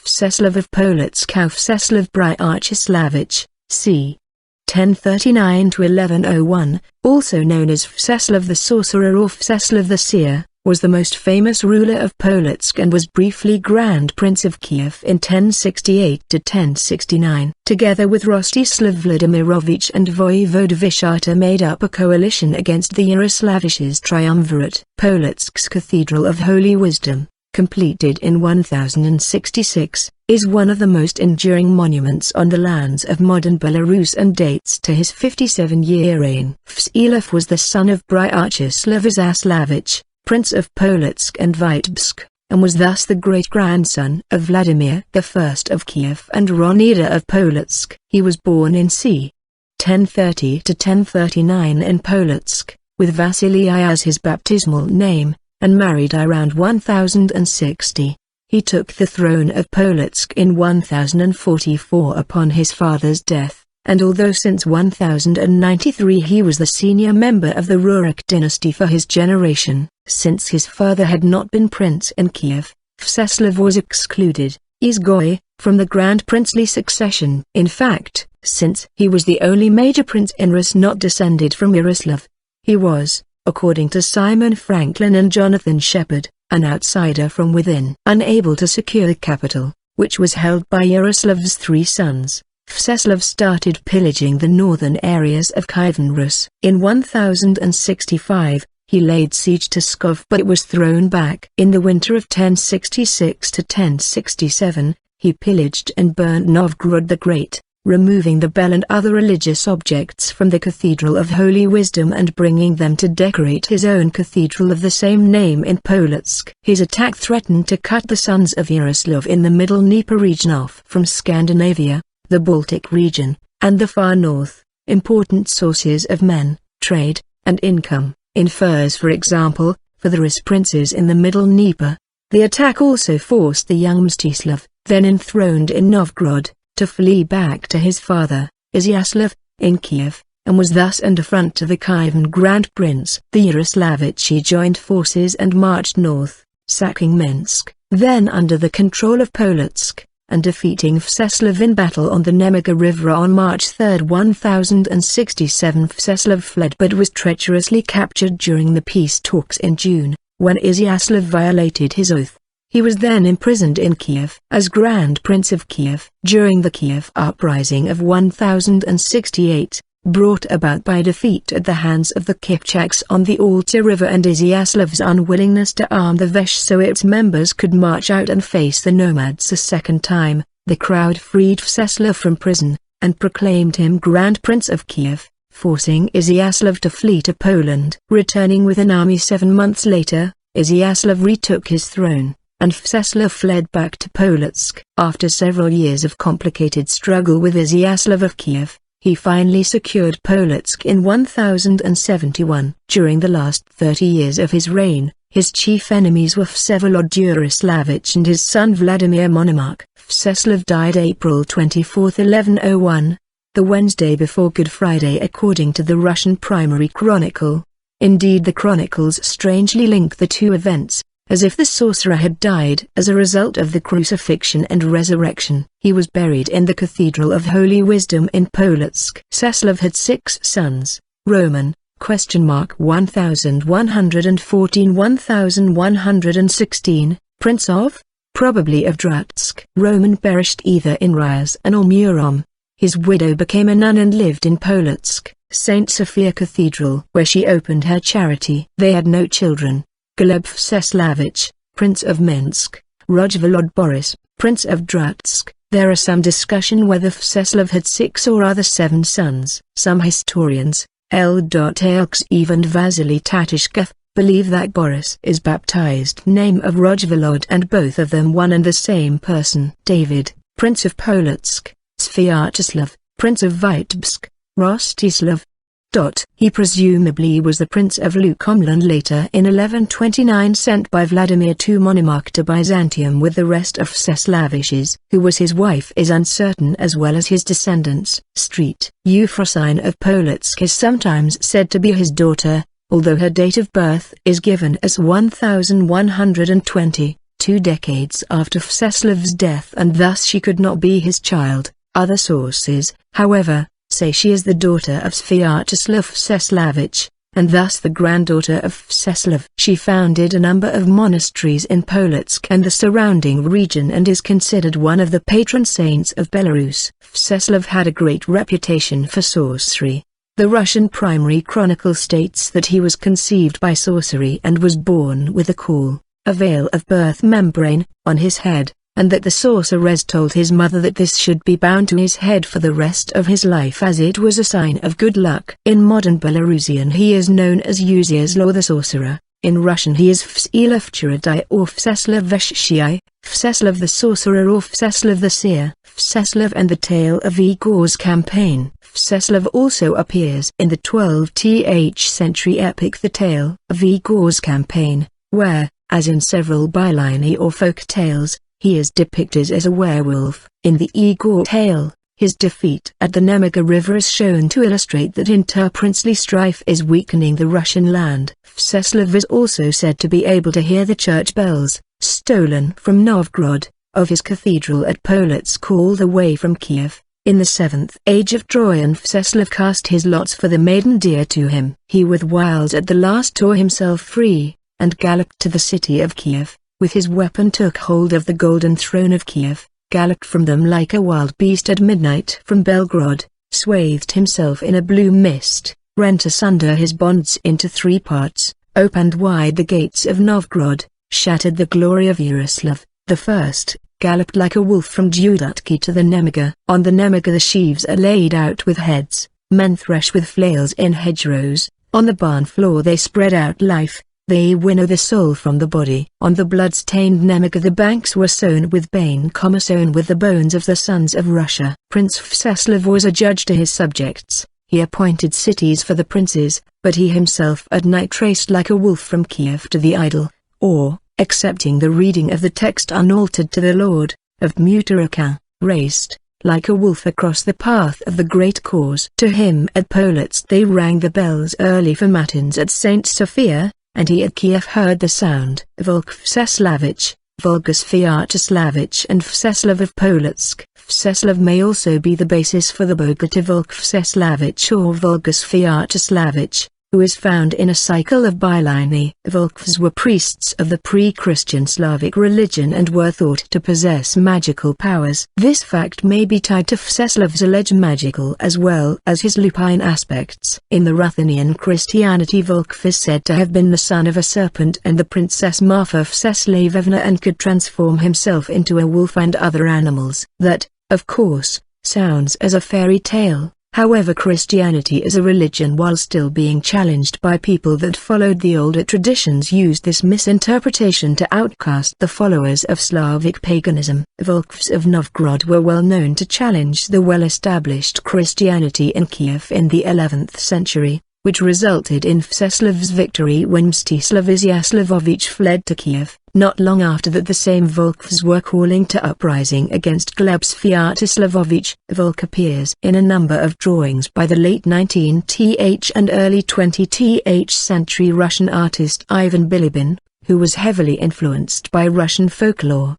Vseslav of Polotsk, Vseslav Bryachislavich, c. 1039–1101, also known as Vseslav the Sorcerer or Vseslav the Seer, was the most famous ruler of Polotsk and was briefly Grand Prince of Kiev in 1068–1069. Together with Rostislav Vladimirovich and voivode Vyshata made up a coalition against the Yaroslaviches triumvirate. Polotsk's Cathedral of Holy Wisdom, completed in 1066, is one of the most enduring monuments on the lands of modern Belarus and dates to his 57-year reign. Vseslav was the son of Bryachislav Izyaslavich, Prince of Polotsk and Vitebsk, and was thus the great-grandson of Vladimir I of Kiev and Rogneda of Polotsk. He was born in c. 1030–1039 in Polotsk, with Vasilii as his baptismal name, and married around 1060. He took the throne of Polotsk in 1044 upon his father's death, and although since 1093 he was the senior member of the Rurik Dynasty for his generation, since his father had not been prince in Kiev, Vseslav was excluded, izgoi, from the grand princely succession. In fact, since he was the only major prince in Rus not descended from Yaroslav, he was, according to Simon Franklin and Jonathan Shepard, an outsider from within. Unable to secure the capital, which was held by Yaroslav's three sons, Vseslav started pillaging the northern areas of Kievan Rus. In 1065, he laid siege to Pskov, but it was thrown back. In the winter of 1066–1067, he pillaged and burned Novgorod the Great, removing the bell and other religious objects from the Cathedral of Holy Wisdom and bringing them to decorate his own cathedral of the same name in Polotsk. His attack threatened to cut the sons of Yaroslav in the Middle Dnieper region off from Scandinavia, the Baltic region, and the far north, important sources of men, trade, and income, in furs for example, for the Rus princes in the Middle Dnieper. The attack also forced the young Mstislav, then enthroned in Novgorod, to flee back to his father, Izyaslav, in Kiev, and was thus an affront to the Kievan Grand Prince. The Yaroslaviches joined forces and marched north, sacking Minsk, then under the control of Polotsk, and defeating Vseslav in battle on the Nemiga River on March 3, 1067. Vseslav fled but was treacherously captured during the peace talks in June, when Izyaslav violated his oath. He was then imprisoned in Kiev as Grand Prince of Kiev. During the Kiev uprising of 1068, brought about by defeat at the hands of the Kipchaks on the Alta River and Izyaslav's unwillingness to arm the Vesh so its members could march out and face the nomads a second time, the crowd freed Vseslav from prison, and proclaimed him Grand Prince of Kiev, forcing Izyaslav to flee to Poland. Returning with an army 7 months later, Izyaslav retook his throne, and Vseslav fled back to Polotsk. After several years of complicated struggle with Izyaslav of Kiev, he finally secured Polotsk in 1071. During the last 30 years of his reign, his chief enemies were Vsevolod Yaroslavich and his son Vladimir Monomarch. Vseslav died April 24, 1101, the Wednesday before Good Friday according to the Russian Primary Chronicle. Indeed, the chronicles strangely link the two events, as if the sorcerer had died as a result of the crucifixion and resurrection. He was buried in the Cathedral of Holy Wisdom in Polotsk. Vseslav had 6 sons, Roman, (1114–1116), Prince of, probably of Dratsk. Roman perished either in Ryazan or Murom. His widow became a nun and lived in Polotsk, St. Sophia Cathedral, where she opened her charity. They had no children. Gleb Vseslavich, Prince of Minsk, Rojvolod Boris, Prince of Dratsk. There are some discussion whether Vseslav had 6 or other 7 sons. Some historians, L.Alexeev and Vasilii Tatishkov, believe that Boris is baptized name of Rojvolod and both of them one and the same person. David, Prince of Polotsk, Sviatoslav, Prince of Vitebsk, Rostislav. He presumably was the Prince of Lukomlan later in 1129 sent by Vladimir to Monomarch to Byzantium with the rest of Vseslaviches. Who was his wife is uncertain as well as his descendants. Euphrosyne of Polotsk is sometimes said to be his daughter, although her date of birth is given as 1120. 2 decades after Vseslav's death, and thus she could not be his child. Other sources, however, say she is the daughter of Vyaroslav Vseslavich, and thus the granddaughter of Vseslav. She founded a number of monasteries in Polotsk and the surrounding region and is considered one of the patron saints of Belarus. Vseslav had a great reputation for sorcery. The Russian primary chronicle states that he was conceived by sorcery and was born with a caul, a veil of birth membrane, on his head, and that the sorceress told his mother that this should be bound to his head for the rest of his life as it was a sign of good luck. In modern Belarusian he is known as Vseslav the Sorcerer. In Russian he is Vseslav or Vseslav Vseslav the Sorcerer or Vseslav the Seer. Vseslav and the Tale of Igor's Campaign. Vseslav also appears in the 12th century epic The Tale of Igor's Campaign, where, as in several byliny or folk tales, he is depicted as a werewolf. In the Igor tale, his defeat at the Nemiga River is shown to illustrate that interprincely strife is weakening the Russian land. Vseslav is also said to be able to hear the church bells, stolen from Novgorod, of his cathedral at Polotsk all the way from Kiev. In the 7th age of Troyan, Vseslav cast his lots for the maiden dear to him. He with wiles at the last tore himself free, and galloped to the city of Kiev. With his weapon took hold of the golden throne of Kiev, galloped from them like a wild beast at midnight from Belgrade, swathed himself in a blue mist, rent asunder his bonds into 3 parts, opened wide the gates of Novgorod, shattered the glory of Yaroslav the first, galloped like a wolf from Dudutki to the Nemiga. On the Nemiga the sheaves are laid out with heads, men thresh with flails in hedgerows, on the barn floor they spread out life. They winnow the soul from the body. On the blood-stained Nemiga the banks were sown with bane, sown with the bones of the sons of Russia. Prince Vseslav was a judge to his subjects. He appointed cities for the princes, but he himself at night raced like a wolf from Kiev to the idol, or, accepting the reading of the text unaltered to the Lord, of Mutaraka, raced, like a wolf across the path of the great cause. To him at Polotsk they rang the bells early for matins at St. Sophia, and he at Kiev heard the sound. Volk Vseslavich, Volgus Vyaroslaviches and Vseslav of Polotsk. Vseslav may also be the basis for the Bogota Volk Vseslavich or Volgus Vyaroslaviche, who is found in a cycle of byliny. Volks were priests of the pre-Christian Slavic religion and were thought to possess magical powers. This fact may be tied to Vseslav's alleged magical as well as his lupine aspects. In the Ruthenian Christianity, Volk is said to have been the son of a serpent and the princess Marfa Vseslavovna, and could transform himself into a wolf and other animals. That, of course, sounds as a fairy tale. However, Christianity as a religion, while still being challenged by people that followed the older traditions, used this misinterpretation to outcast the followers of Slavic paganism. Volks of Novgorod were well known to challenge the well-established Christianity in Kiev in the 11th century, which resulted in Vseslav's victory when Mstislav Izyaslavich fled to Kiev. Not long after that, the same Volks were calling to uprising against Gleb Sviatoslavovich. Volk appears in a number of drawings by the late 19th and early 20th century Russian artist Ivan Bilibin, who was heavily influenced by Russian folklore.